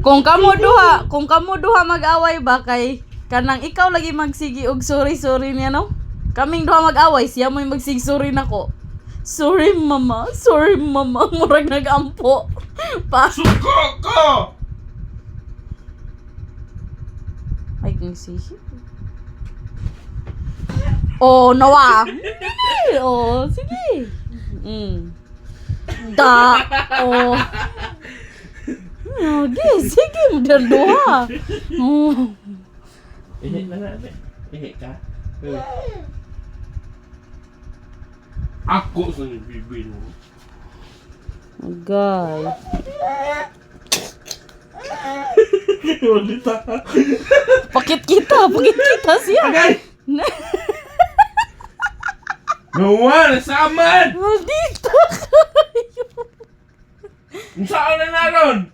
kung kamo duha mag-away ba kay kanang ikaw lagi magsigi og sorry niya no? Kaming duha mag-away, siya mo magsig sorry nako. Sorry mama, murag nagampo. Pa. Suko ko! Ay, kung sige. Oh, nawa. Oh, sige. Oh. Sige, magdaduha. Oh. Ihi na natin. Ihi ka. Ako sa bibig mo. Agay. Walita. Pakit kita siya. Agay! Nawa, nasaman! Maldita. Saan na naron?